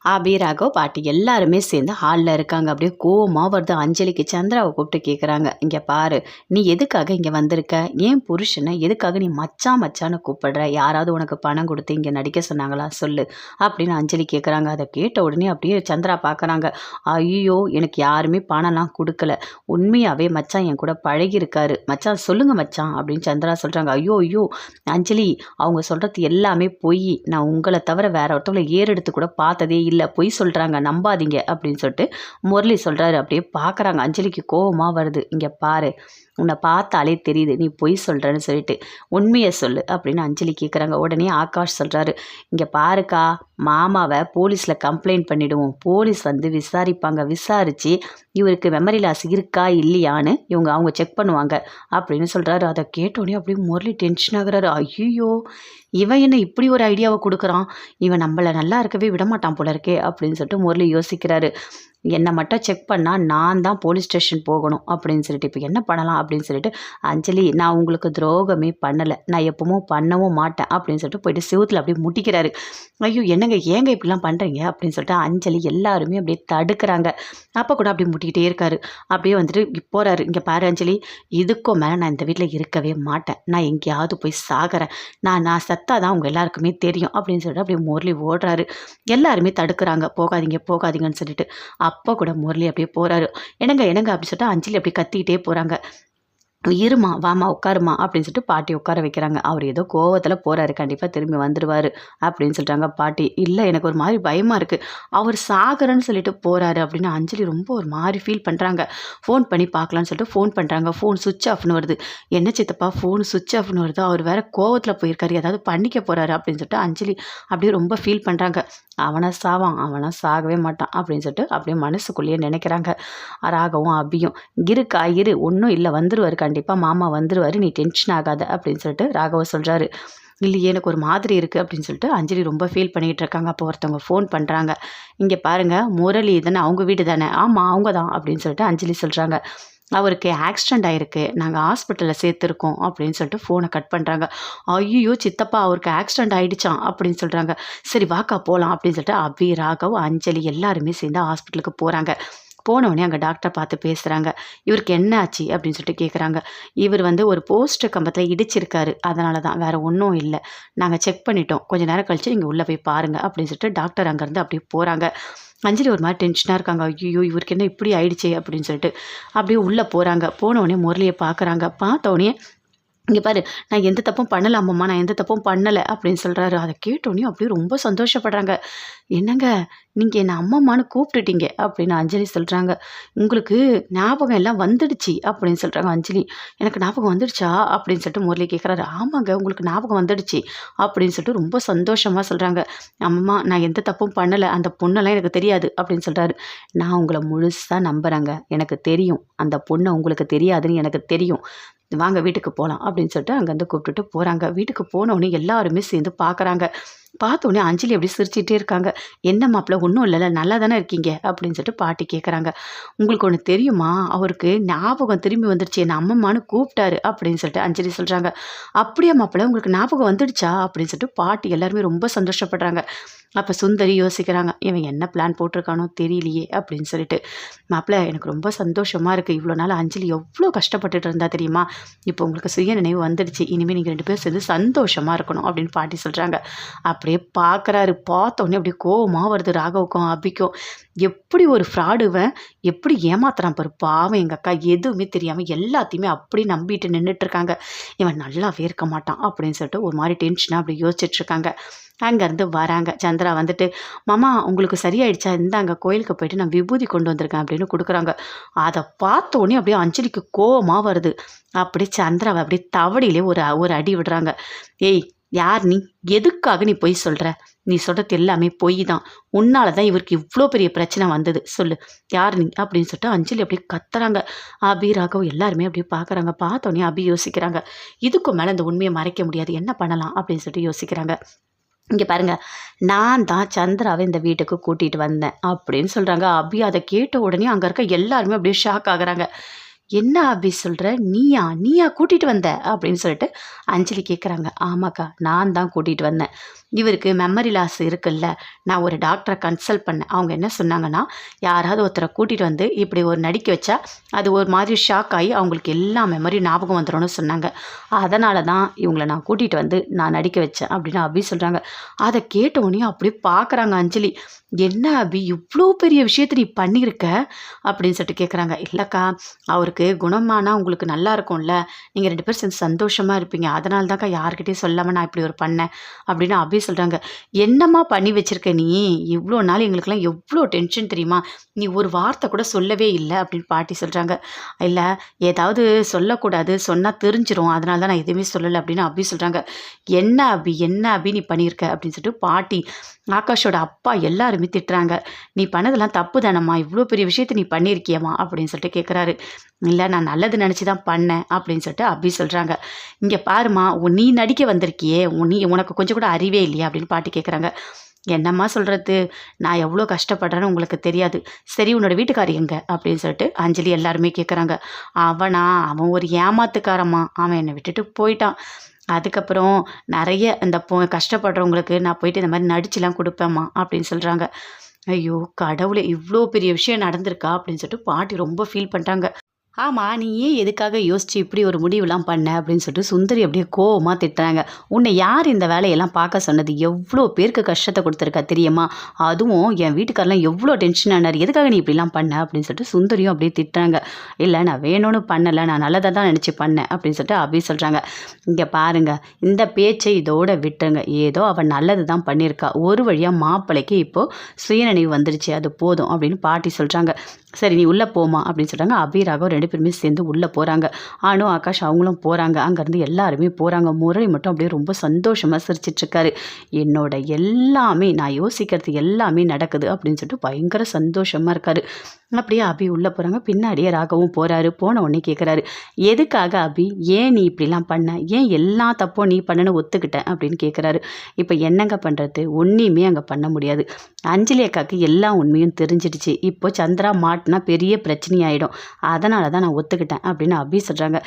அபி, ராகவ், பாட்டி எல்லாருமே சேர்ந்து ஹாலில் இருக்காங்க. அப்படியே கோவமாக வருது. அஞ்சலிக்கு சந்திராவை கூப்பிட்டு கேட்குறாங்க, இங்கே பாரு, நீ எதுக்காக இங்கே வந்திருக்க? ஏன் புருஷனை எதுக்காக நீ மச்சான் மச்சான்னு கூப்பிடுற? யாராவது உனக்கு பணம் கொடுத்து இங்கே நடிக்க சொன்னாங்களா சொல்லு அப்படின்னு அஞ்சலி கேட்குறாங்க. அதை கேட்ட உடனே அப்படியே சந்திரா பார்க்குறாங்க. ஐயோ, எனக்கு யாருமே பணம்லாம் கொடுக்கல. உண்மையாகவே மச்சான் என் கூட பழகியிருக்காரு. மச்சான் சொல்லுங்க மச்சான் அப்படின்னு சந்திரா சொல்கிறாங்க. ஐயோ ஐயோ அஞ்சலி, அவங்க சொல்கிறது எல்லாமே பொய். நான் உங்களை தவிர வேற ஒருத்தவங்களை ஏறெடுத்து கூட பார்த்ததே இல்லை, பொய் சொல்கிறாங்க, நம்பாதீங்க அப்படின்னு சொல்லிட்டு முரளி சொல்கிறாரு. அப்படியே பார்க்குறாங்க. அஞ்சலிக்கு கோவமாக வருது. இங்கே பாரு, உன்னை பார்த்தாலே தெரியுது நீ பொய் சொல்கிறேன்னு சொல்லிட்டு, உண்மையை சொல்லு அப்படின்னு அஞ்சலி கேட்குறாங்க. உடனே ஆகாஷ் சொல்கிறாரு, இங்கே பாருக்கா, மாமாவை போலீஸில் கம்ப்ளைண்ட் பண்ணிவிடுவோம். போலீஸ் வந்து விசாரிப்பாங்க. விசாரித்து இவருக்கு மெமரி லாஸ் இருக்கா இல்லையான்னு அவங்க செக் பண்ணுவாங்க அப்படின்னு சொல்கிறாரு. அதை கேட்டோடனே அப்படியே முரளி டென்ஷன் ஆகுறாரு. ஐயோ, இவன் என்ன இப்படி ஒரு ஐடியாவை கொடுக்குறான்? இவன் நம்மளை நல்லா இருக்கவே விடமாட்டான் போல இருக்கே அப்படின்னு சொல்லிட்டு முரளி யோசிக்கிறாரு. என்னை மட்டும் செக் பண்ணால் நான் தான் போலீஸ் ஸ்டேஷன் போகணும் அப்படின்னு சொல்லிட்டு, இப்போ என்ன பண்ணலாம் அப்படின்னு சொல்லிட்டு, அஞ்சலி, நான் உங்களுக்கு துரோகமே பண்ணலை, நான் எப்பவும் பண்ணவும் மாட்டேன் அப்படின்னு சொல்லிட்டு போயிட்டு செவுத்தில் அப்படியே முட்டிக்கிறாரு. ஐயோ, என்னங்க ஏங்க இப்படிலாம் பண்ணுறீங்க அப்படின்னு சொல்லிட்டு அஞ்சலி எல்லாருமே அப்படியே தடுக்கிறாங்க. அப்போ கூட அப்படியே முட்டிக்கிட்டே இருக்காரு. அப்படியே வந்துட்டு போகிறாரு. இங்கே பாரு அஞ்சலி, இதுக்கும் மேலே நான் இந்த வீட்டில் இருக்கவே மாட்டேன். நான் எங்கேயாவது போய் சாகிறேன். நான் சத்தாதான் அவங்க எல்லாருக்குமே தெரியும் அப்படின்னு சொல்லிட்டு அப்படியே முரளி ஓடுறாரு. எல்லாருமே தடுக்கிறாங்க, போகாதீங்க போகாதீங்கன்னு சொல்லிட்டு. அப்போ கூட முரளி அப்படியே போகிறாரு. என்னங்க என்னங்க அப்படின்னு சொல்லிட்டு அஞ்சலி அப்படியே கத்திக்கிட்டே போகிறாங்க. இருமா, வாமா, உட்காருமா அப்படின்னு சொல்லிட்டு பாட்டி உட்கார வைக்கிறாங்க. அவர் ஏதோ கோவத்தில் போகிறாரு, கண்டிப்பாக திரும்பி வந்துடுவார் அப்படின்னு சொல்கிறாங்க. பாட்டி, இல்லை எனக்கு ஒரு மாதிரி பயமாக இருக்குது, அவர் சாகரன்னு சொல்லிட்டு போகிறாரு அப்படின்னு அஞ்சலி ரொம்ப ஒரு மாதிரி ஃபீல் பண்ணுறாங்க. ஃபோன் பண்ணி பார்க்கலான்னு சொல்லிட்டு ஃபோன் பண்ணுறாங்க. ஃபோன் சுவிட்ச் ஆஃப்னு வருது. என்ன சித்தப்பா ஃபோன் சுவிட்ச் ஆஃப்னு வருது, அவர் வேறு கோவத்தில் போயிருக்காரு, ஏதாவது பண்ணிக்க போகிறாரு அப்படின்னு சொல்லிட்டு அஞ்சலி அப்படியே ரொம்ப ஃபீல் பண்ணுறாங்க. அவனை சாகவே மாட்டான் அப்படின்னு சொல்லிட்டு அப்படியே மனசுக்குள்ளேயே நினைக்கிறாங்க. ராகவும் அபியும், இருக்கா இரு, ஒன்றும் இல்லை, வந்துருவார், கண்டிப்பாக மாமா வந்துருவார், நீ டென்ஷன் ஆகாத அப்படின்னு சொல்லிட்டு ராகவ சொல்கிறாரு. இல்லையே எனக்கு ஒரு மாதிரி இருக்குது அப்படின்னு சொல்லிட்டு அஞ்சலி ரொம்ப ஃபீல் பண்ணிகிட்டு இருக்காங்க. அப்போ ஒருத்தவங்க ஃபோன் பண்ணுறாங்க. இங்கே பாருங்கள், முரளி தானே, அவங்க வீடு தானே? ஆமாம் அவங்க தான் அப்படின்னு சொல்லிட்டு அஞ்சலி சொல்கிறாங்க. அவருக்கு ஆக்சிடெண்ட் ஆகிருக்கு, நாங்கள் ஹாஸ்பிட்டலில் சேர்த்துருக்கோம் அப்படின்னு சொல்லிட்டு ஃபோனை கட் பண்ணுறாங்க. ஐயோ சித்தப்பா, அவருக்கு ஆக்சிடெண்ட் ஆகிடுச்சான் அப்படின்னு சொல்கிறாங்க. சரி வாக்கா போகலாம் அப்படின்னு சொல்லிட்டு அபி, ராகவ், அஞ்சலி எல்லாருமே சேர்ந்து ஹாஸ்பிட்டலுக்கு போகிறாங்க. போனவுடனே அங்கே டாக்டரை பார்த்து பேசுகிறாங்க. இவருக்கு என்ன ஆச்சு அப்படின்னு சொல்லிட்டு கேட்குறாங்க. இவர் வந்து ஒரு போஸ்ட் கம்பத்தில் இடிச்சிருக்காரு, அதனால தான், வேறு ஒன்றும் இல்லை, நாங்கள் செக் பண்ணிட்டோம், கொஞ்சம் நேரம் கழித்து நீங்கள் உள்ளே போய் பாருங்கள் அப்படின்னு சொல்லிட்டு டாக்டர் அங்கேருந்து அப்படியே போகிறாங்க. அஞ்சலி ஒரு மாதிரி டென்ஷனாக இருக்காங்க. ஐயோ இவருக்கு என்ன இப்படி ஆயிடுச்சே அப்படின்னு சொல்லிட்டு அப்படியே உள்ளே போகிறாங்க. போனவுடனே முரளியை பார்க்குறாங்க. பார்த்தோடனே, இங்கே பாரு, நான் எந்த தப்பும் பண்ணலாமம்மா, நான் எந்த தப்பும் பண்ணலை அப்படின்னு சொல்கிறாரு. அதை கேட்டோன்னே அப்படியே ரொம்ப சந்தோஷப்படுறாங்க. என்னங்க, நீங்கள் என்னை அம்மம்மான்னு கூப்பிட்டுட்டீங்க அப்படின்னு அஞ்சலி சொல்கிறாங்க. உங்களுக்கு ஞாபகம் எல்லாம் வந்துடுச்சு அப்படின்னு சொல்கிறாங்க அஞ்சலி. எனக்கு ஞாபகம் வந்துடுச்சா அப்படின்னு சொல்லிட்டு முரளி கேட்குறாரு. ஆமாங்க, உங்களுக்கு ஞாபகம் வந்துடுச்சு அப்படின்னு சொல்லிட்டு ரொம்ப சந்தோஷமாக சொல்கிறாங்க. அம்மா, நான் எந்த தப்பும் பண்ணலை, அந்த பொண்ணெல்லாம் எனக்கு தெரியாது அப்படின்னு சொல்கிறாரு. நான் உங்களை முழுசாக நம்புகிறேங்க, எனக்கு தெரியும் அந்த பொண்ணை உங்களுக்கு தெரியாதுன்னு எனக்கு தெரியும், வாங்க வீட்டுக்கு போகலாம் அப்படின்னு சொல்லிட்டு அங்கேருந்து கூப்பிட்டுட்டு போகிறாங்க. வீட்டுக்கு போனோடனே எல்லாருமே சேர்ந்து பார்க்குறாங்க. பார்த்தோன்னே அஞ்சலி அப்படி சிரிச்சிட்டே இருக்காங்க. என்ன மாப்பிள்ள, ஒன்றும் இல்லைல்ல, நல்லா தானே இருக்கீங்க அப்படின்னு சொல்லிட்டு பாட்டி கேட்குறாங்க. உங்களுக்கு ஒன்று தெரியுமா, அவருக்கு ஞாபகம் திரும்பி வந்துடுச்சு, என்ன அம்மம்மான்னு கூப்பிட்டாரு அப்படின்னு சொல்லிட்டு அஞ்சலி சொல்கிறாங்க. அப்படியே மாப்பிள்ள, உங்களுக்கு ஞாபகம் வந்துடுச்சா அப்படின்னு சொல்லிட்டு பாட்டி எல்லாருமே ரொம்ப சந்தோஷப்படுறாங்க. அப்போ சுந்தரி யோசிக்கிறாங்க, இவன் என்ன பிளான் போட்டிருக்கானோ தெரியலையே அப்படின்னு சொல்லிட்டு. மாப்பிள்ள, எனக்கு ரொம்ப சந்தோஷமாக இருக்குது, இவ்வளோ நாள் அஞ்சலி எவ்வளோ கஷ்டப்பட்டுட்டு இருந்தா தெரியுமா, இப்போ உங்களுக்கு சுய நினைவு வந்துடுச்சு, இனிமேல் நீங்கள் 2 பேரும் சேர்ந்து சந்தோஷமாக இருக்கணும் அப்படின்னு பாட்டி சொல்கிறாங்க. அப்படியே பார்க்குறாரு. பார்த்தோன்னே அப்படியே கோவமாக வருது ராகவுக்கும் அபிக்கும். எப்படி ஒரு ஃப்ராடுவன், எப்படி ஏமாத்துறான் பாரு, பாவம் எங்கள் அக்கா, எதுவுமே தெரியாமல் எல்லாத்தையுமே அப்படி நம்பிட்டு நின்றுட்டுருக்காங்க. இவன் நல்லாவே இருக்க மாட்டான் அப்படின்னு சொல்லிட்டு ஒரு மாதிரி டென்ஷனாக அப்படி யோசிச்சுட்ருக்காங்க. அங்கேருந்து வராங்க. சந்திரா வந்துட்டு, மாமா உங்களுக்கு சரியாயிடுச்சா, இந்தாங்க கோயிலுக்கு போயிட்டு நான் விபூதி கொண்டு வந்திருக்கேன் அப்படின்னு கொடுக்குறாங்க. அதை பார்த்தோன்னே அப்படியே அஞ்சலிக்கு கோவமாக வருது. அப்படியே சந்திராவை அப்படியே தவடியிலே ஒரு அடி விடுறாங்க. ஏய், யார் நீ, எதுக்காக நீ பொய் சொல்கிற, நீ சொல்கிறது எல்லாமே பொய் தான், உன்னால தான் இவருக்கு இவ்வளோ பெரிய பிரச்சனை வந்தது, சொல்லு யார் நீ அப்படின்னு சொல்லிட்டு அஞ்சலி அப்படியே கத்துறாங்க. அபி, ராகவ் எல்லாருமே அப்படியே பார்க்குறாங்க. பார்த்தோன்னே அபி யோசிக்கிறாங்க, இதுக்கும் மேலே இந்த உண்மையை மறைக்க முடியாது, என்ன பண்ணலாம் அப்படின்னு சொல்லிட்டு யோசிக்கிறாங்க. இங்கே பாருங்க, நான் தான் சந்திராவை இந்த வீட்டுக்கு கூட்டிகிட்டு வந்தேன் அப்படின்னு சொல்கிறாங்க. அபி அதை கேட்ட உடனே அங்கே இருக்க எல்லாருமே அப்படியே ஷாக் ஆகுறாங்க. என்ன அபி சொல்கிற, நீயா நீயா கூட்டிகிட்டு வந்த அப்படின்னு சொல்லிட்டு அஞ்சலி கேட்குறாங்க. ஆமாக்கா, நான் தான் கூட்டிகிட்டு வந்தேன். இவருக்கு மெமரி லாஸ் இருக்குல்ல, நான் ஒரு டாக்டரை கன்சல்ட் பண்ணேன். அவங்க என்ன சொன்னாங்கன்னா, யாராவது ஒருத்தரை கூட்டிகிட்டு வந்து இப்படி ஒரு நடிக்க வச்சா அது ஒரு மாதிரி ஷாக் ஆகி அவங்களுக்கு எல்லா மெமரி ஞாபகம் வந்துடும்னு சொன்னாங்க. அதனால தான் இவங்கள நான் கூட்டிகிட்டு வந்து நான் நடிக்க வச்சேன் அப்படின்னு அபி சொல்கிறாங்க. அதை கேட்டவுடனே அப்படியே பார்க்குறாங்க அஞ்சலி. என்ன அபி, இவ்வளோ பெரிய விஷயத்தை நீ பண்ணியிருக்க அப்படின்னு சொல்லிட்டு கேட்குறாங்க. இல்லைக்கா, அவருக்கு குணமானா உங்களுக்கு நல்லா இருக்கும்ல, நீங்கள் 2 பேரும் சேர்ந்து சந்தோஷமாக இருப்பீங்க, அதனால தான்க்கா யார்கிட்டையும் சொல்லாமல் நான் இப்படி ஒரு பண்ணேன் அப்படின்னு அபி சொல்கிறாங்க. என்னம்மா பண்ணி வச்சிருக்க நீ, இவ்வளோ நாள் எங்களுக்கெல்லாம் எவ்வளோ டென்ஷன் தெரியுமா, நீ ஒரு வார்த்தை கூட சொல்லவே இல்லை அப்படின்னு பாட்டி சொல்கிறாங்க. இல்லை, ஏதாவது சொல்லக்கூடாது, சொன்னால் தெரிஞ்சிரும், அதனால தான் நான் எதுவுமே சொல்லலை அப்படின்னு அபி சொல்கிறாங்க. என்ன அபி, என்ன அபி நீ பண்ணியிருக்க அப்படின்னு சொல்லிட்டு பாட்டி, ஆகாஷோட அப்பா எல்லாருமே திட்டுறாங்க. நீ பண்ணதெல்லாம் தப்பு தானம்மா, இவ்வளோ பெரிய விஷயத்தை நீ பண்ணியிருக்கியம்மா அப்படின்னு சொல்லிட்டு கேட்குறாரு. இல்லை, நான் நல்லது நினச்சி தான் பண்ணேன் அப்படின்னு சொல்லிட்டு அபி சொல்கிறாங்க. இங்கே பாருமா, நீ நடிக்க வந்திருக்கியே, உனக்கு கொஞ்சம் கூட அறிவே இல்லையா அப்படின்னு பாட்டி கேட்குறாங்க. என்னம்மா சொல்கிறது, நான் எவ்வளோ கஷ்டப்படுறேன்னு உங்களுக்கு தெரியாது. சரி, உன்னோட வீட்டுக்காரி எங்கே அப்படின்னு சொல்லிட்டு அஞ்சலி எல்லாருமே கேட்குறாங்க. அவன் ஒரு ஏமாத்துக்காரம்மா, அவன் என்னை விட்டுட்டு போயிட்டான். அதுக்கப்புறம் நிறைய இந்த கஷ்டப்படுறவங்களுக்கு நான் போயிட்டு இந்த மாதிரி நடிச்சுலாம் கொடுப்பேம்மா அப்படின்னு சொல்கிறாங்க. ஐயோ கடவுளே, இவ்வளோ பெரிய விஷயம் நடந்திருக்கா அப்படின்னு சொல்லிட்டு பாட்டி ரொம்ப ஃபீல் பண்ணிட்டாங்க. ஆமாம், நீ ஏன் எதுக்காக யோசிச்சு இப்படி ஒரு முடிவுலாம் பண்ண அப்படின்னு சொல்லிட்டு சுந்தரி அப்படியே கோவமாக திட்டுறாங்க. உன்னை யார் இந்த வேலையெல்லாம் பார்க்க சொன்னது, எவ்வளோ பேருக்கு கஷ்டத்தை கொடுத்துருக்கா தெரியுமா, அதுவும் என் வீட்டுக்காரெலாம் எவ்வளோ டென்ஷன் ஆனார், எதுக்காக நீ இப்படிலாம் பண்ண அப்படின்னு சொல்லிட்டு சுந்தரியும் அப்படியே திட்டுறாங்க. இல்லை, நான் வேணும்னு பண்ணலை, நான் நல்லதாக தான் நினச்சி பண்ணேன் அப்படின்னு சொல்லிட்டு அப்படி சொல்கிறாங்க. இங்கே பாருங்கள், இந்த பேச்சை இதோட விட்டுருங்க. ஏதோ அவள் நல்லது தான் பண்ணியிருக்கா, ஒரு வழியாக மாப்பிள்ளைக்கு இப்போது சுயநினைவு வந்துடுச்சு, அது போதும் அப்படின்னு பாட்டி சொல்கிறாங்க. சரி, நீ உள்ளே போமா அப்படின்னு சொல்கிறாங்க. அபிராகம் 2 பேருமே சேர்ந்து உள்ளே போகிறாங்க. அனு, ஆகாஷ் அவங்களும் போகிறாங்க. அங்கேருந்து எல்லாருமே போகிறாங்க. முரளி மட்டும் அப்படியே ரொம்ப சந்தோஷமாக சிரிச்சிட்ருக்காரு. என்னோட எல்லாமே, நான் யோசிக்கிறது எல்லாமே நடக்குது அப்படின்னு சொல்லிட்டு பயங்கர சந்தோஷமாக இருக்காரு. அப்படியே அபி உள்ளே போகிறாங்க. பின்னாடியே ராகவும் போகிறாரு. போன உடனே கேட்குறாரு, எதுக்காக அபி, ஏன் நீ இப்படிலாம் பண்ண, ஏன் எல்லா தப்பும் நீ பண்ணனு ஒத்துக்கிட்டேன் அப்படின்னு கேட்குறாரு. இப்போ என்னங்க பண்ணுறது, ஒன்றையுமே அங்கே பண்ண முடியாது. அஞ்சலி அக்காவுக்கு எல்லா உண்மையும் தெரிஞ்சிடுச்சு. இப்போ சந்திரா மாட்டினா பெரிய பிரச்சனையாயிடும், அதனால தான் நான் ஒத்துக்கிட்டேன் அப்படின்னு அபி சொல்கிறாங்க.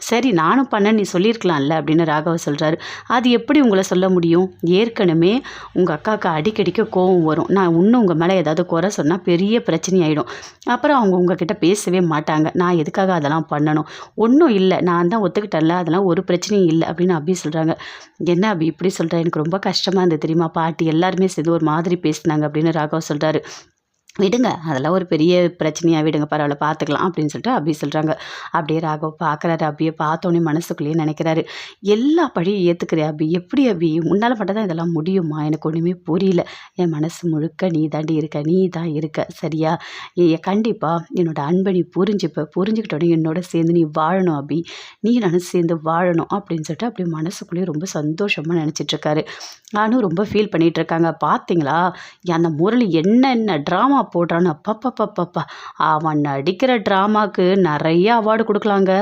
சரி, நானும் பண்ண நீ சொல்லியிருக்கலாம்ல அப்படின்னு ராகவ சொல்கிறாரு. அது எப்படி உங்களை சொல்ல முடியும், ஏற்கனவே உங்கள் அக்காவுக்கு அடிக்கடிக்க கோவம் வரும், நான் இன்னும் உங்கள் மேலே ஏதாவது குறை சொன்னால் பெரிய பிரச்சனையாயிடும், அப்புறம் அவங்க உங்ககிட்ட பேசவே மாட்டாங்க, நான் எதுக்காக அதெல்லாம் பண்ணணும், ஒன்றும் இல்லை, நான் தான் ஒத்துக்கிட்டேன்ல, அதெல்லாம் ஒரு பிரச்சனையும் இல்லை அப்படின்னு அபி சொல்கிறாங்க. என்ன அபி இப்படி சொல்கிறேன், எனக்கு ரொம்ப கஷ்டமாக இருந்தது தெரியுமா, பாட்டி எல்லாருமே சேர்ந்து ஒரு மாதிரி பேசினாங்க அப்படின்னு ராகவ சொல்கிறாரு. விடுங்க, அதெல்லாம் ஒரு பெரிய பிரச்சனையாக விடுங்க, பரவாயில்ல பார்த்துக்கலாம் அப்படின்னு சொல்லிட்டு அபி சொல்கிறாங்க. அப்படியே ராகவ் பார்க்குறாரு. அபியை பார்த்தோன்னே மனசுக்குள்ளேயே நினைக்கிறாரு, எல்லா பழியும் ஏற்றுக்கிற அபி, எப்படி அபி உன்னால் மட்டும் தான் இதெல்லாம் முடியுமா, எனக்கு ஒன்றுமே புரியல, என் மனசு முழுக்க நீ தாண்டி இருக்க, நீ தான் இருக்க சரியா, கண்டிப்பாக என்னோட அன்பை நீ புரிஞ்சுக்கிட்டோன்னே என்னோட சேர்ந்து நீ வாழணும் அபி, நீ நானும் சேர்ந்து வாழணும் அப்படின்னு சொல்லிட்டு அப்படியே மனசுக்குள்ளேயே ரொம்ப சந்தோஷமாக நினச்சிட்ருக்காரு. நானும் ரொம்ப ஃபீல் பண்ணிகிட்ருக்காங்க. பார்த்தீங்களா, அந்த முரளி என்னென்ன ட்ராமா போடுறான்னு, அப்பப்பப்பப்பா, அவன் நடிக்கிற ட்ராமாவுக்கு நிறைய அவார்டு கொடுக்கலாங்க.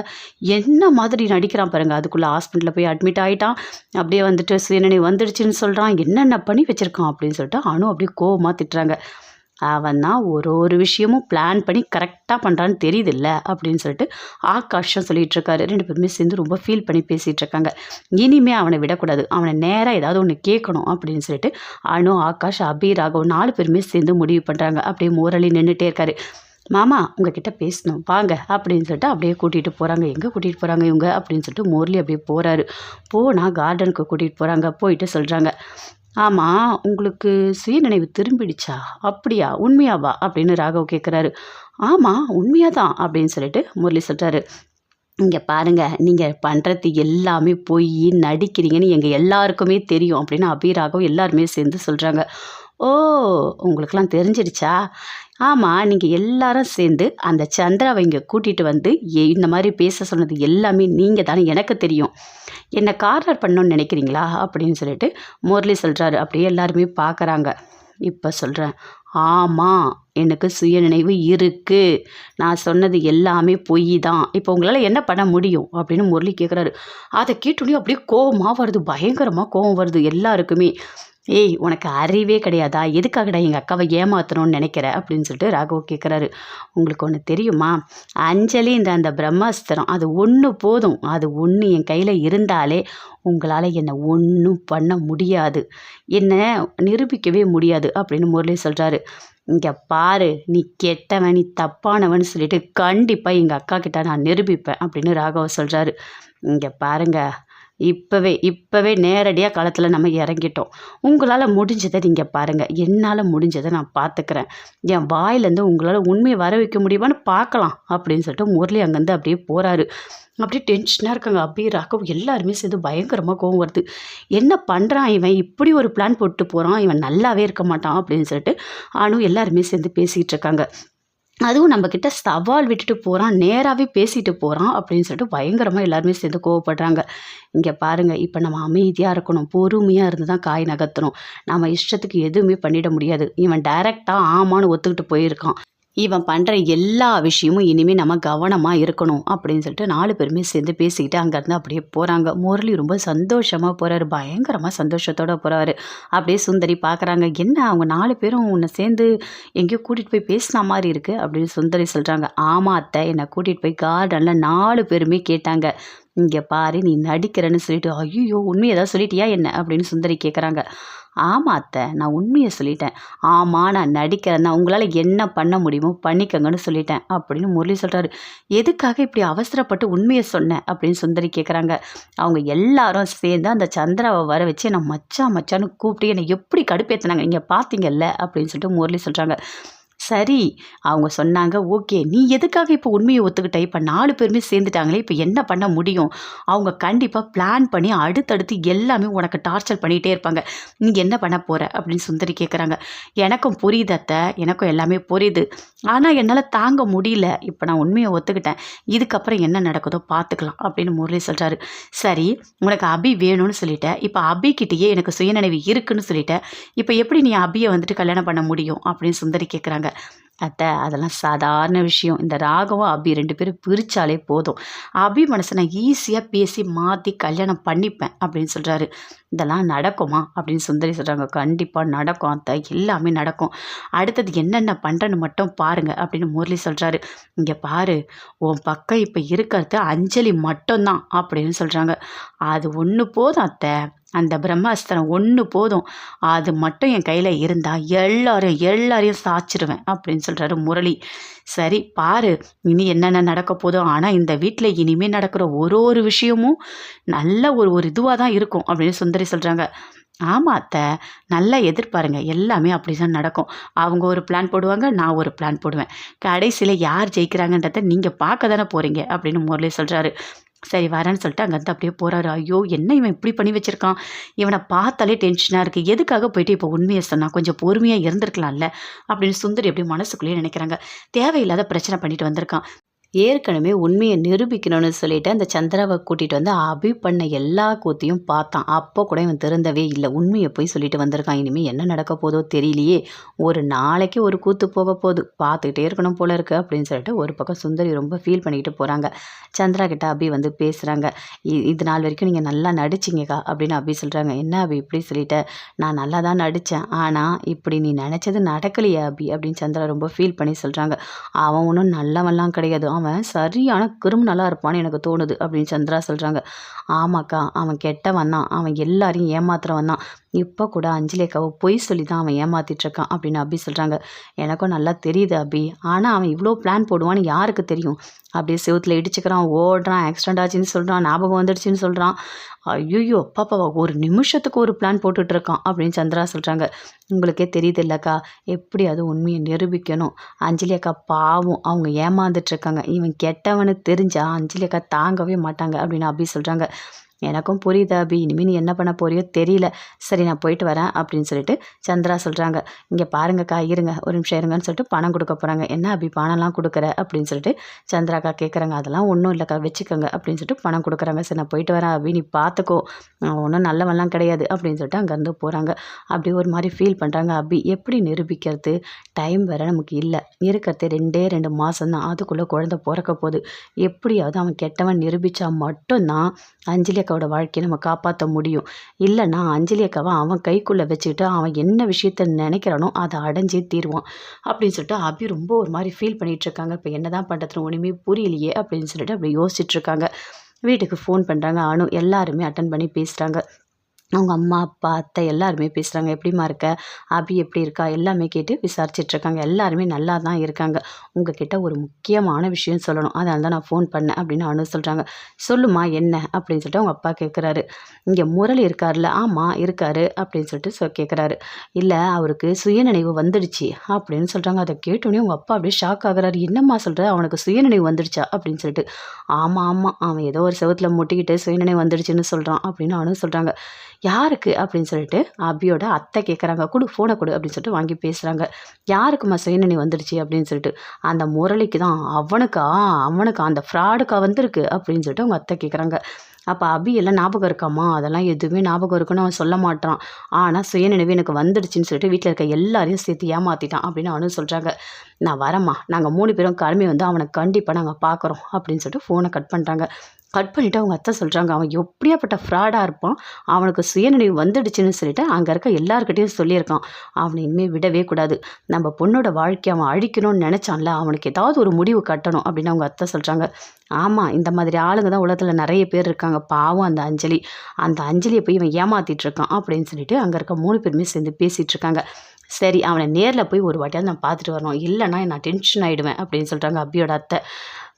என்ன மாதிரி நடிக்கிறான் பாருங்க. அதுக்குள்ளே ஹாஸ்பிட்டலில் போய் அட்மிட் ஆகிட்டான், அப்படியே வந்துட்டு சுயநினைவு வந்துடுச்சுன்னு சொல்கிறான், என்னென்ன பண்ணி வச்சுருக்கான் அப்படின்னு சொல்லிட்டு அனு அப்படியே கோவமாக திட்டுறாங்க. அவன் தான் ஒரு விஷயமும் பிளான் பண்ணி கரெக்டாக பண்ணுறான்னு தெரியுதில்ல அப்படின்னு சொல்லிட்டு ஆகாஷம் சொல்லிகிட்ருக்காரு. 2 பேருமே சேர்ந்து ரொம்ப ஃபீல் பண்ணி பேசிகிட்டு இருக்காங்க. இனிமே அவனை விடக்கூடாது, அவனை நேராக ஏதாவது ஒன்று கேட்கணும் அப்படின்னு சொல்லிட்டு அனு, ஆகாஷ், அபி, ராகவ் 4 பேருமே சேர்ந்து முடிவு பண்ணுறாங்க. அப்படியே முரளி நின்றுட்டே இருக்காரு. மாமா, உங்ககிட்ட பேசணும் வாங்க அப்படின்னு சொல்லிட்டு அப்படியே கூட்டிகிட்டு போகிறாங்க. எங்கே கூட்டிகிட்டு போகிறாங்க இவங்க அப்படின்னு சொல்லிட்டு முரளி அப்படியே போகிறாரு. போனால் கார்டனுக்கு கூட்டிகிட்டு போகிறாங்க. போயிட்டு சொல்கிறாங்க, ஆமாம், உங்களுக்கு சுயநினைவு திரும்பிடுச்சா, அப்படியா, உண்மையாவா அப்படின்னு ராகவ் கேட்குறாரு. ஆமாம், உண்மையாக தான் அப்படின்னு சொல்லிட்டு முரளி சொல்கிறாரு. இங்கே பாருங்கள், நீங்கள் பண்ணுறது எல்லாமே போய் நடிக்கிறீங்கன்னு எங்கள் எல்லாருக்குமே தெரியும் அப்படின்னு அபிராகம் எல்லாருமே சேர்ந்து சொல்கிறாங்க. ஓ, உங்களுக்கெல்லாம் தெரிஞ்சிடுச்சா, ஆமாம், நீங்கள் எல்லாரும் சேர்ந்து அந்த சந்திராவை இங்கே கூட்டிகிட்டு வந்து இந்த மாதிரி பேச சொன்னது எல்லாமே நீங்கள் தானே, எனக்கு தெரியும், என்னை கார்னர் பண்ணணும்னு நினைக்கிறீங்களா அப்படின்னு சொல்லிட்டு முரளி சொல்கிறாரு. அப்படியே எல்லாருமே பார்க்குறாங்க. இப்போ சொல்கிறேன், ஆமாம், எனக்கு சுயநினைவு இருக்குது, நான் சொன்னது எல்லாமே பொய் தான், இப்போ உங்களால் என்ன பண்ண முடியும் அப்படின்னு முரளி கேட்குறாரு. அதை கேட்டோன்னே அப்படியே கோவமாக வருது, பயங்கரமாக கோவம் வருது எல்லாருக்குமே. ஏய் உனக்கு அறிவே கிடையாதா? எதுக்காகடா எங்கள் அக்காவை ஏமாத்தணும்னு நினைக்கிற அப்படின்னு சொல்லிட்டு ராகவ் கேட்குறாரு. உங்களுக்கு ஒன்று தெரியுமா? அஞ்சலின்ற அந்த பிரம்மாஸ்திரம் அது ஒன்று போதும். அது ஒன்று என் கையில் இருந்தாலே உங்களால் என்னை ஒன்றும் பண்ண முடியாது. என்னை நிரூபிக்கவே முடியாது அப்படின்னு முரளி சொல்கிறாரு. இங்கே பாரு, நீ கெட்டவன், நீ தப்பானவன்னு சொல்லிட்டு கண்டிப்பாக எங்கள் அக்கா கிட்ட நான் நிரூபிப்பேன் அப்படின்னு ராகவ் சொல்கிறாரு. இங்கே பாருங்க, இப்போவே நேரடியாக களத்தில் நம்ம இறங்கிட்டோம். உங்களால் முடிஞ்சதை நீங்கள் பாருங்கள், என்னால் முடிஞ்சதை நான் பார்த்துக்கிறேன். என் வாயிலேருந்து உங்களால் உண்மையை வர வைக்க முடியுமான்னு பார்க்கலாம் அப்படின்னு சொல்லிட்டு முரளி அங்கேருந்து அப்படியே போகிறாரு. அப்படியே டென்ஷனாக இருக்காங்க அபி, ராகவ் எல்லாருமே சேர்ந்து பயங்கரமாக கோவம் வருது. என்ன பண்ணுறான் இவன்? இப்படி ஒரு பிளான் போட்டு போகிறான், இவன் நல்லாவே இருக்க மாட்டான் அப்படின்னு சொல்லிட்டு அனு எல்லாருமே சேர்ந்து பேசிகிட்டு இருக்காங்க. அதுவும் நம்மக்கிட்ட சவால் விட்டுட்டு போகிறான், நேராகவே பேசிட்டு போகிறான் அப்படின்னு சொல்லிட்டு பயங்கரமாக எல்லாருமே சேர்ந்து கோவப்படுறாங்க. இங்கே பாருங்கள், இப்போ நம்ம அமைதியாக இருக்கணும், பொறுமையாக இருந்து தான் காய் நகர்த்தணும். நம்ம இஷ்டத்துக்கு எதுவுமே பண்ணிட முடியாது. இவன் டைரெக்டாக ஆமான்னு ஒத்துக்கிட்டு போயிருக்கான். இவன் பண்ணுற எல்லா விஷயமும் இனிமேல் நம்ம கவனமாக இருக்கணும் அப்படின்னு சொல்லிட்டு 4 பேருமே சேர்ந்து பேசிக்கிட்டு அங்கேருந்து அப்படியே போகிறாங்க. முரளி ரொம்ப சந்தோஷமாக போகிறாரு, பயங்கரமாக சந்தோஷத்தோடு போகிறாரு. அப்படியே சுந்தரி பார்க்குறாங்க, என்ன அவங்க 4 பேரும் உன்னை சேர்ந்து எங்கேயோ கூட்டிகிட்டு போய் பேசின மாதிரி இருக்குது அப்படின்னு சுந்தரி சொல்கிறாங்க. ஆமாம் அத்தை, என்னை கூட்டிகிட்டு போய் கார்டனில் 4 பேருமே கேட்டாங்க. இங்கே பாரு, நீ நடிக்கிறேன்னு சொல்லிட்டு, ஐயோ உண்மையை ஏதாவது சொல்லிட்டியா என்ன அப்படின்னு சுந்தரி கேட்குறாங்க. ஆமாம் அத்தை, நான் உண்மையை சொல்லிட்டேன். ஆமாம், நான் நடிக்கிறேன் தான், உங்களால் என்ன பண்ண முடியுமோ பண்ணிக்கங்கன்னு சொல்லிட்டேன் அப்படின்னு முரளி சொல்கிறாரு. எதுக்காக இப்படி அவசரப்பட்டு உண்மையை சொன்னேன் அப்படின்னு சுந்தரி கேட்குறாங்க. அவங்க எல்லாரும் சேர்ந்து அந்த சந்திராவை வர வச்சு என்னை மச்சான்னு கூப்பிட்டு என்னை எப்படி கடுப்பேற்றினாங்க நீங்கள் பார்த்தீங்கல்ல அப்படின்னு சொல்லிட்டு முரளி சொல்கிறாங்க. சரி, அவங்க சொன்னாங்க, ஓகே, நீ எதுக்காக இப்போ உண்மையை ஒத்துக்கிட்ட? இப்போ 4 பேருமே சேர்ந்துட்டாங்களே, இப்போ என்ன பண்ண முடியும்? அவங்க கண்டிப்பாக பிளான் பண்ணி அடுத்தடுத்து எல்லாமே உனக்கு டார்ச்சர் பண்ணிகிட்டே இருப்பாங்க. நீ என்ன பண்ண போகிற அப்படின்னு சுந்தரி கேட்குறாங்க. எனக்கும் புரியுது அத்தை, எனக்கும் எல்லாமே புரியுது. ஆனால் என்னால் தாங்க முடியல. இப்போ நான் உண்மையை ஒத்துக்கிட்டேன், இதுக்கப்புறம் என்ன நடக்குதோ பார்த்துக்கலாம் அப்படின்னு முரளி சொல்கிறாரு. சரி, உனக்கு அபி வேணும்னு சொல்லிட்டேன், இப்போ அபிக்கிட்டேயே எனக்கு சுயநினைவு இருக்குன்னு சொல்லிட்டேன், இப்போ எப்படி நீ அபியை வந்துட்டு கல்யாணம் பண்ண முடியும் அப்படின்னு சுந்தரி கேட்குறாங்க. அத்தை, அதெல்லாம் சாதாரண விஷயம். இந்த ராகவும் அபி 2 பேரும் பிரித்தாலே போதும். அபி மனசை நான் ஈஸியாக பேசி மாற்றி கல்யாணம் பண்ணிப்பேன் அப்படின்னு சொல்கிறாரு. இதெல்லாம் நடக்குமா அப்படின்னு சுந்தரி சொல்கிறாங்க. கண்டிப்பாக நடக்கும் அத்தை, எல்லாமே நடக்கும். அடுத்தது என்னென்ன பண்ணுறேன்னு மட்டும் பாருங்கள் அப்படின்னு முரளி சொல்கிறாரு. இங்கே பாரு, உன் பக்கம் இப்போ இருக்கிறது அஞ்சலி மட்டும்தான் அப்படின்னு சொல்கிறாங்க. அது ஒன்று போதும் அத்தை, அந்த பிரம்மாஸ்திரம் ஒன்று போதும். அது மட்டும் என் கையில் இருந்தால் எல்லாரையும் சாச்சிடுவேன் அப்படின்னு சொல்கிறாரு முரளி. சரி பாரு, இனி என்னென்ன நடக்க போதோ. ஆனால் இந்த வீட்டில் இனிமேல் நடக்கிற ஒரு விஷயமும் நல்ல ஒரு இதுவாக தான் இருக்கும் அப்படின்னு சுந்தரி சொல்கிறாங்க. ஆமாம் அத்தை, நல்லா எதிர்பாருங்க, எல்லாமே அப்படி தான் நடக்கும். அவங்க ஒரு பிளான் போடுவாங்க, நான் ஒரு பிளான் போடுவேன். கடைசியில் யார் ஜெயிக்கிறாங்கன்றதை நீங்கள் பார்க்க தானே போகிறீங்க அப்படின்னு முரளி சொல்கிறாரு. சரி வரேன்னு சொல்லிட்டு அங்கேருந்து அப்படியே போகிறாரு. ஐயோ, என்ன இவன் இப்படி பண்ணி வச்சுருக்கான்? இவனை பார்த்தாலே டென்ஷனாக இருக்குது. எதுக்காக போயிட்டு இப்போ உண்மையை சொன்னால் கொஞ்சம் பொறுமையாக இருந்திருக்கலாம்ல அப்படின்னு சுந்தரி அப்படி மனசுக்குள்ளேயே நினைக்கிறாங்க. தேவையில்லாத பிரச்சனை பண்ணிட்டு வந்திருக்கான். ஏற்கனவே உண்மையை நிரூபிக்கணும்னு சொல்லிட்டு அந்த சந்திராவை கூட்டிகிட்டு வந்து அபி பண்ண எல்லா கூத்தையும் பார்த்தான். அப்போ கூட இவன் திருந்தவே இல்லை, உண்மையை போய் சொல்லிட்டு வந்திருக்கான். இனிமேல் என்ன நடக்க போதோ தெரியலையே, ஒரு நாளைக்கு ஒரு கூத்து போக போகுது, பார்த்துக்கிட்டே இருக்கணும் போல இருக்குது அப்படின்னு சொல்லிட்டு ஒரு பக்கம் சுந்தரி ரொம்ப ஃபீல் பண்ணிக்கிட்டு போகிறாங்க. சந்திரா கிட்ட அபி வந்து பேசுகிறாங்க. இது நாள் வரைக்கும் நீங்கள் நல்லா நடிச்சிங்கக்கா அப்படின்னு அபி சொல்கிறாங்க. என்ன அபி இப்படி சொல்லிட்ட? நான் நல்லா தான் நடித்தேன், ஆனால் இப்படி நீ நினச்சது நடக்கலையே அபி அப்படின்னு சந்திரா ரொம்ப ஃபீல் பண்ணி சொல்கிறாங்க. அவன் ஒன்றும் நல்லவன்லாம் கிடையாது, அவன் சரியான கிரிமினலாக இருப்பான்னு எனக்கு தோணுது அப்படின்னு சந்திரா சொல்கிறாங்க. ஆமாக்கா, அவன் கெட்டவன் தான், அவன் எல்லாரையும் ஏமாத்துறவன் தான். இப்போ கூட அஞ்சலி அக்காவை பொய் சொல்லி தான் அவன் ஏமாத்திட்டுருக்கான் அப்படின்னு அபி சொல்கிறாங்க. எனக்கும் நல்லா தெரியுது அபி, ஆனால் அவன் இவ்வளோ பிளான் போடுவான்னு யாருக்கு தெரியும்? அப்படியே செவுத்தில் இடிச்சுக்கிறான், ஓடுறான், ஆக்சிடென்ட் ஆச்சுன்னு சொல்கிறான், ஞாபகம் வந்துடுச்சுன்னு சொல்கிறான். ஐயோ பாப்பாவா, ஒரு நிமிஷத்துக்கு ஒரு பிளான் போட்டுட்ருக்கான் அப்படின்னு சந்திரா சொல்கிறாங்க. உங்களுக்கே தெரியுது இல்லைக்கா, எப்படி அது உண்மையை நிரூபிக்கணும்? அஞ்சலி அக்கா பாவம், அவங்க ஏமாந்துட்டுருக்காங்க. இவன் கெட்டவனு தெரிஞ்சா அஞ்சலி அக்கா தாங்கவே மாட்டாங்க அப்படின்னு அபி சொல்கிறாங்க. எனக்கும் புரியுது அபி, இனிமேல் நீ என்ன பண்ண போறியோ தெரியல. சரி நான் போயிட்டு வரேன் அப்படின்னு சொல்லிட்டு சந்திரா சொல்கிறாங்க. இங்கே பாருங்கக்கா, இருங்க ஒரு நிமிஷம் இருங்கன்னு சொல்லிட்டு பணம் கொடுக்க போகிறாங்க. என்ன அபி பணம்லாம் கொடுக்குற அப்படின்னு சொல்லிட்டு சந்திராக்கா கேட்குறாங்க. அதெல்லாம் ஒன்றும் இல்லைக்கா, வச்சுக்கோங்க அப்படின்னு சொல்லிட்டு பணம் கொடுக்குறாங்க. சரி நான் போயிட்டு வரேன் அபி, நீ பார்த்துக்கோ, ஒன்றும் நல்லவெல்லாம் கிடையாது அப்படின்னு சொல்லிட்டு அங்கேருந்து போகிறாங்க. அப்படி ஒரு மாதிரி ஃபீல் பண்ணுறாங்க அபி. எப்படி நிரூபிக்கிறது? டைம் வேறு நமக்கு இல்லை, இருக்கிறது 2 மாதம் தான், அதுக்குள்ளே குழந்தை பிறக்க போகுது. எப்படியாவது அவன் கெட்டவன் நிரூபித்தா மட்டும்தான் அஞ்சலி அக்காவோட வாழ்க்கையை நம்ம காப்பாற்ற முடியும். இல்லைன்னா அஞ்சலி அக்காவை அவன் கைக்குள்ளே வச்சுக்கிட்டு அவன் என்ன விஷயத்த நினைக்கிறானோ அதை அடைஞ்சே தீருவான் அப்படின்னு சொல்லிட்டு அபி ரொம்ப ஒரு மாதிரி ஃபீல் பண்ணிகிட்ருக்காங்க. இப்போ என்ன தான் பண்ணுறதுன்னு ஒன்றுமே புரியலையே அப்படின்னு சொல்லிட்டு அப்படி யோசிச்சுட்ருக்காங்க. வீட்டுக்கு ஃபோன் பண்ணுறாங்க. அனு எல்லாருமே அட்டன் பண்ணி பேசுகிறாங்க. அவங்க அம்மா, அப்பா, அத்தை எல்லாருமே பேசுகிறாங்க. "எப்படிம்மா இருக்க? அபி எப்படி இருக்கா?" எல்லாமே கேட்டு விசாரிச்சிட்ருக்காங்க. எல்லாருமே நல்லா தான் இருக்காங்க. "உங்ககிட்ட ஒரு முக்கியமான விஷயம் சொல்லணும். அதனால தான் நான் ஃபோன் பண்ணேன்" அப்படின்னு அனு சொல்கிறாங்க. "சொல்லுமா என்ன?" அப்படின்னு சொல்லிட்டு அவங்க அப்பா கேட்குறாரு. "இங்கே முரளி இருக்கார்ல?" "ஆமாம் இருக்காரு" அப்படின்னு சொல்லிட்டு கேட்குறாரு. "இல்லை அவருக்கு சுயநினைவு வந்துடுச்சு" அப்படின்னு சொல்கிறாங்க. அதை கேட்டோன்னே உங்கள் அப்பா அப்படியே ஷாக் ஆகுறாரு. "என்னம்மா சொல்கிற? அவனுக்கு சுயநினைவு வந்துடுச்சா?" அப்படின்னு சொல்லிட்டு. "ஆமாம் ஆமாம் அவன் ஏதோ ஒரு செவுத்துல முட்டிக்கிட்டு சுயநினைவு வந்துடுச்சுன்னு சொல்கிறான்" அப்படின்னு அனு சொல்கிறாங்க. "யாருக்கு?" அப்படின்னு சொல்லிட்டு அபியோட அத்தை கேட்குறாங்க. "குடு ஃபோனை குடு" அப்படின்னு சொல்லிட்டு வாங்கி பேசுகிறாங்க. "யாருக்கும்மா சுயநினைவு வந்துடுச்சு?" அப்படின்னு சொல்லிட்டு. "அந்த முரளிக்கு தான்." "அவனுக்கா? அவனுக்கா அந்த ஃப்ராடுக்கா வந்திருக்கு?" அப்படின்னு சொல்லிட்டு அவங்க அத்தை கேட்குறாங்க. அப்போ அபி எல்லாம் ஞாபகம் இருக்காம்மா? அதெல்லாம் எதுவுமே ஞாபகம் இருக்குன்னு அவன் சொல்ல மாட்டான். ஆனால் சுயநினைவு எனக்கு வந்துடுச்சுன்னு சொல்லிட்டு வீட்டில் இருக்க எல்லாரையும் சேர்த்து ஏமாற்றிட்டான் அப்படின்னு அனு சொல்கிறாங்க. "நான் வரேம்மா, நாங்கள் 3 பேரும் கிளம்பி வந்து அவனை கண்டிப்பாக நாங்கள் பார்க்குறோம்" அப்படின்னு சொல்லிட்டு ஃபோனை கட் பண்ணுறாங்க. கட் பண்ணிவிட்டு அவங்க அத்தை சொல்கிறாங்க, "அவன் எப்படியாப்பட்ட ஃப்ராடாக இருப்பான், அவனுக்கு சுயநினைவு வந்துடுச்சுன்னு சொல்லிட்டு அங்கே இருக்க எல்லாருக்கிட்டையும் சொல்லியிருக்கான். அவனை இனிமேல் விடவே கூடாது. நம்ம பொண்ணோட வாழ்க்கையை அவன் அழிக்கணும்னு நினச்சான்ல, அவனுக்கு ஏதாவது ஒரு முடிவு கட்டணும்" அப்படின்னு அவங்க அத்தை சொல்கிறாங்க. "ஆமாம், இந்த மாதிரி ஆளுங்க தான் உலகத்தில் நிறைய பேர் இருக்காங்க. பாவம் அந்த அஞ்சலி. அந்த அஞ்சலியை போய் இவன் ஏமாற்றிட்டு இருக்கான்" அப்படின்னு சொல்லிட்டு அங்கே இருக்க 3 பேருமே சேர்ந்து பேசிகிட்டு இருக்காங்க. "சரி, அவனை நேரில் போய் ஒரு வாட்டியாவது நான் பார்த்துட்டு வரணும். இல்லைன்னா நான் டென்ஷன் ஆகிடுவேன்" அப்படின்னு சொல்கிறாங்க அபியோட அத்தை.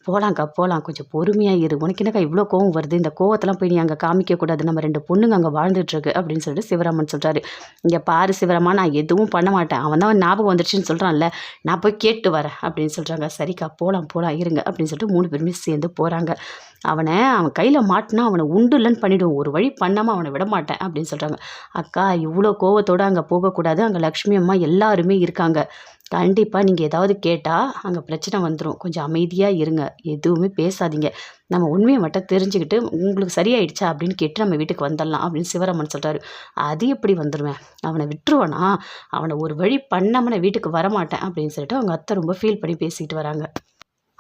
"போகலாங்க்கா போகலாம், கொஞ்சம் பொறுமையாக இரு. உனக்கு என்னக்கா இவ்வளோ கோவம் வருது? இந்த கோவத்தெல்லாம் போய் நீ அங்கே காமிக்கக்கூடாது. நம்ம 2 பொண்ணுங்க அங்கே வாழ்ந்துட்டுருக்கு" அப்படின்னு சொல்லிட்டு சிவராமன் சொல்கிறாரு. "இங்கே பாரு சிவராமா, நான் எதுவும் பண்ண மாட்டேன். அவன் தான் ஞாபகம் வந்துடுச்சுன்னு சொல்கிறான்ல, நான் போய் கேட்டு வரேன்" அப்படின்னு சொல்கிறாங்க. "சரிக்கா போகலாம் போகலாம் இருங்க" அப்படின்னு சொல்லிட்டு 3 பேருமே சேர்ந்து போகிறாங்க. அவன் கையில் மாட்டினா அவனை உண்டு இல்லைன்னு பண்ணிவிடுவோம். ஒரு வழி பண்ணாமல் அவனை விட மாட்டேன்" அப்படின்னு சொல்கிறாங்க. "அக்கா இவ்வளோ கோவத்தோடு அங்கே போகக்கூடாது. அங்கே லக்ஷ்மி அம்மா எல்லாருமே இருக்காங்க. கண்டிப்பாக நீங்கள் ஏதாவது கேட்டால் அங்கே பிரச்சனை வந்துடும். கொஞ்சம் அமைதியாக இருங்க. எதுவுமே பேசாதீங்க. நம்ம உண்மையை மட்டும் தெரிஞ்சுக்கிட்டு உங்களுக்கு சரியாயிடுச்சா அப்படின்னு கேட்டு நம்ம வீட்டுக்கு வந்துடலாம்" அப்படின்னு சிவராமன் சொல்கிறாரு. "அது எப்படி வந்துடுவேன்? அவனை விட்டுருவானா? அவனை ஒரு வழி பண்ணாமல் நான் வீட்டுக்கு வரமாட்டேன்" அப்படின்னு சொல்லிட்டு அவங்க அத்தை ரொம்ப ஃபீல் பண்ணி பேசிக்கிட்டு வராங்க.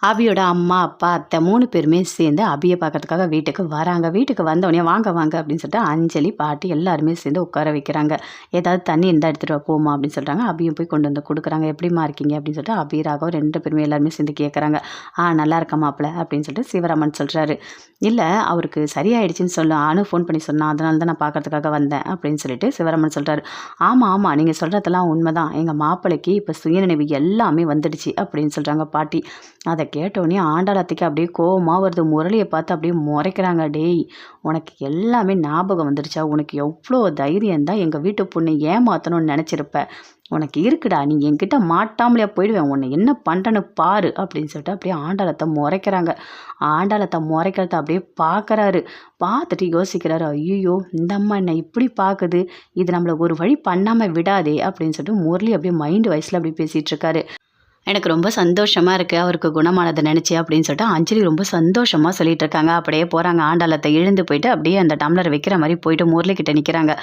அபியோட அம்மா, அப்பா, அத்தை 3 பேருமே சேர்ந்து அபியை பார்க்கறதுக்காக வீட்டுக்கு வராங்க. வீட்டுக்கு வந்தோடனே "வாங்க வாங்க" அப்படின்னு சொல்லிட்டு அஞ்சலி, பாட்டி எல்லாருமே சேர்ந்து உட்கார வைக்கிறாங்க. "ஏதாவது தண்ணி இருந்தால் எடுத்துகிட்டு வா போம்மா" அப்படின்னு சொல்கிறாங்க. அபியும் போய் கொண்டு வந்து கொடுக்குறாங்க. "எப்படிம்மா இருக்கீங்க?" அப்படின்னு சொல்லிட்டு அபி, ராகவ் 2 பேருமே எல்லாருமே சேர்ந்து கேட்குறாங்க. "நல்லா இருக்க மாப்பிள்ள" அப்படின்னு சொல்லிட்டு சிவராமன் சொல்கிறாரு. "இல்லை அவருக்கு சரியாயிடுச்சுன்னு அனு ஃபோன் பண்ணி சொன்னான். அதனால தான் நான் பார்க்கறதுக்காக வந்தேன்" அப்படின்னு சொல்லிட்டு சிவராமன் சொல்கிறாரு. "ஆமாம் ஆமாம், நீங்கள் சொல்கிறதெல்லாம் உண்மைதான். எங்கள் மாப்பிள்ளைக்கு இப்போ சுயநினைவு எல்லாமே வந்துடுச்சு" அப்படின்னு சொல்கிறாங்க பாட்டி. அதை கேட்டோடனே ஆண்டாளத்துக்கு அப்படியே கோவமாக வருது. முரளியை பார்த்து அப்படியே முறைக்கிறாங்க. "டேய், உனக்கு எல்லாமே ஞாபகம் வந்துடுச்சா? உனக்கு எவ்வளோ தைரியம் தான் எங்கள் வீட்டு பொண்ணை ஏமாற்றணும்னு நினச்சிருப்ப. உனக்கு இருக்குடா, நீ என்கிட்ட மாட்டாமலே போயிடுவேன். உன்னை என்ன பண்ணுறேன்னு பாரு" அப்படின்னு சொல்லிட்டு அப்படியே ஆண்டாளத்தை முறைக்கிறாங்க. ஆண்டாளத்தை முறைக்கிறத அப்படியே பார்க்குறாரு. பார்த்துட்டு யோசிக்கிறாரு. "ஐயோ, இந்த அம்மா என்ன இப்படி பார்க்குது? இது நம்மளை ஒரு வழி பண்ணாமல் விடாதே" அப்படின்னு சொல்லிட்டு முரளி அப்படியே மைண்டு வயசில் அப்படியே பேசிகிட்டு இருக்காரு. "எனக்கு ரொம்ப சந்தோஷமாக இருக்குது அவருக்கு குணமானதை நினச்சி" அப்படின்னு சொல்லிட்டு அஞ்சலி ரொம்ப சந்தோஷமாக சொல்லிட்டு இருக்காங்க. அப்படியே போகிறாங்க. ஆண்டாளத்தை எழுந்து போயிட்டு அப்படியே அந்த டம்ளர் வைக்கிற மாதிரி போயிட்டு முரளிக்கிட்ட நிற்கிறாங்க.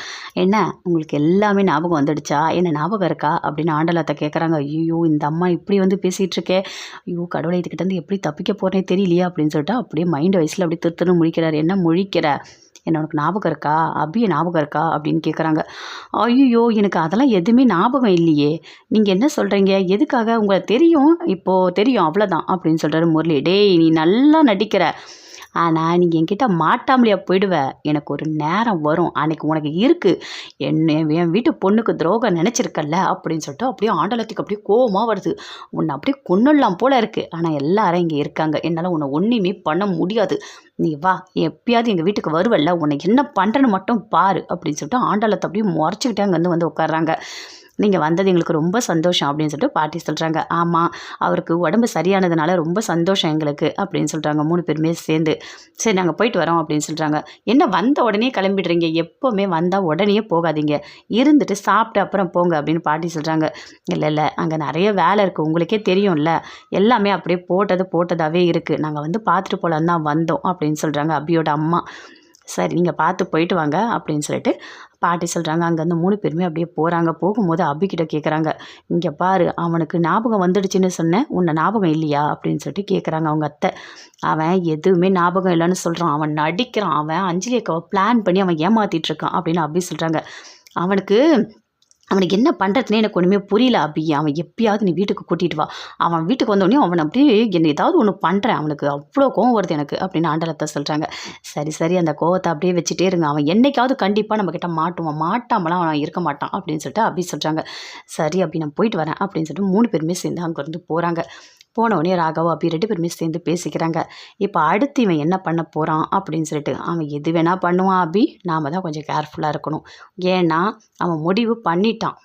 "என்ன உங்களுக்கு எல்லாமே ஞாபகம் வந்துடுச்சா? என்ன ஞாபகம் இருக்கா?" அப்படின்னு ஆண்டாளத்தை கேட்குறாங்க. "ஐயோ, இந்த அம்மா இப்படி வந்து பேசிகிட்டு இருக்கே. ஐயோ கடவுளை, இதுக்கிட்டேருந்து எப்படி தப்பிக்க போகிறேனே தெரியலையே" அப்படின்னு சொல்லிட்டு அப்படியே மைண்ட் வயசில் அப்படியே திருத்தணும் முழிக்கிறாரு. "என்ன முழிக்கிற? என்ன உனக்கு ஞாபகம் இருக்கா? அபியை ஞாபகம் இருக்கா?" அப்படின்னு கேட்குறாங்க. "ஐயோ, எனக்கு அதெல்லாம் எதுவுமே ஞாபகம் இல்லையே. நீங்கள் என்ன சொல்கிறீங்க? எதுக்காக? உங்களை தெரியும், இப்போது தெரியும் அவ்வளோதான்" அப்படின்னு சொல்கிறாரு முரளி. "டேய், நீ நல்லா நடிக்கிற. ஆனால் நீங்கள் என்கிட்ட மாட்டாமலையா போயிடுவ. எனக்கு ஒரு நேரம் வரும். அன்னைக்கு உனக்கு இருக்குது. என் வீட்டு பொண்ணுக்கு துரோகம் நினச்சிருக்கல்ல" அப்படின்னு சொல்லிட்டு அப்படியே ஆண்டலத்துக்கு அப்படியே கோவமாக வருது. "உன்னை அப்படியே கொன்னுடலாம் போல இருக்குது. ஆனால் எல்லாரும் இங்கே இருக்காங்க. என்னால் உன்னை ஒன்றுமே பண்ண முடியாது. நீ வா, எப்பயாவது எங்கள் வீட்டுக்கு வருவல்ல, உன்னை என்ன பண்ணுறேன்னு மட்டும் பாரு" அப்படின்னு சொல்லிட்டு ஆண்டாளத்தை அப்படியே முறைச்சிக்கிட்டே அங்கேருந்து வந்து உட்காடுறாங்க. "நீங்கள் வந்தது எங்களுக்கு ரொம்ப சந்தோஷம்" அப்படின்னு சொல்லிட்டு பாட்டி சொல்கிறாங்க. "ஆமாம், அவருக்கு உடம்பு சரியானதுனால ரொம்ப சந்தோஷம் எங்களுக்கு" அப்படின்னு சொல்கிறாங்க 3 பேருமே சேர்ந்து. "சரி, நாங்கள் போயிட்டு வரோம்" அப்படின்னு சொல்கிறாங்க. "என்ன வந்த உடனே கிளம்பிடுறீங்க? எப்போவுமே வந்தால் உடனே போகாதீங்க. இருந்துட்டு சாப்பிட்டு அப்புறம் போங்க" அப்படின்னு பாட்டி சொல்கிறாங்க. "இல்லை இல்லை, அங்கே நிறைய வேலை இருக்குது. உங்களுக்கே தெரியும்ல. எல்லாமே அப்படியே போட்டதாகவே இருக்குது. நாங்கள் வந்து பார்த்துட்டு போகலான்னு தான் வந்தோம்" அப்படின்னு சொல்கிறாங்க அபியோட அம்மா. "சரி, நீங்கள் பார்த்து போயிட்டு வாங்க" அப்படின்னு சொல்லிட்டு பாட்டி சொல்கிறாங்க. அங்கேருந்து 3 பேருமே அப்படியே போகிறாங்க. போகும்போது அபிகிட்ட கேட்குறாங்க, "இங்கே பாரு, அவனுக்கு ஞாபகம் வந்துடுச்சுன்னு சொன்னேன், உன்னை ஞாபகம் இல்லையா?" அப்படின்னு சொல்லிட்டு கேட்குறாங்க அவங்க அத்தை. அவன் எதுவுமே ஞாபகம் இல்லைன்னு சொல்கிறான், அவன் நடிக்கிறான், அவன் அஞ்சலி அக்காவை பிளான் பண்ணி அவன் ஏமாத்திட்டு இருக்கான் அப்படின்னு அபி சொல்கிறாங்க. அவனுக்கு அவனுக்கு என்ன பண்ணுறதுனே எனக்கு ஒன்றுமே புரியல அபி. அவன் எப்பயாவது நீ வீட்டுக்கு கூட்டிகிட்டு வா. அவன் வீட்டுக்கு வந்தோடனே அவன் அப்படியே என்ன ஏதாவது ஒன்று பண்ணுறேன், அவனுக்கு அவ்வளோ கோவம் வருது எனக்கு அப்படின்னு ஆண்டலத்தை சொல்கிறாங்க. சரி சரி, அந்த கோவத்தை அப்படியே வச்சுட்டே இருங்க, அவன் என்னைக்காவது கண்டிப்பாக நம்மக்கிட்ட மாட்டுவான், மாட்டாமலாம் அவன் இருக்க மாட்டான் அப்படின்னு சொல்லிட்டு அபி சொல்கிறாங்க. சரி அபி, நான் போயிட்டு வரேன் அப்படின்னு சொல்லிட்டு 3 பேருமே சேர்ந்து அங்கேருந்து போகிறாங்க. போனவுடனே ராகவா அபி 2 பேருமே சேர்ந்து பேசிக்கிறாங்க. இப்போ அடுத்து இவன் என்ன பண்ண போகிறான் அப்படின்னு சொல்லிட்டு. அவன் எது வேணால் பண்ணுவான் அபி, நாம் தான் கொஞ்சம் கேர்ஃபுல்லாக இருக்கணும். ஏன்னா அவன் முடிவு பண்ணிட்டான்.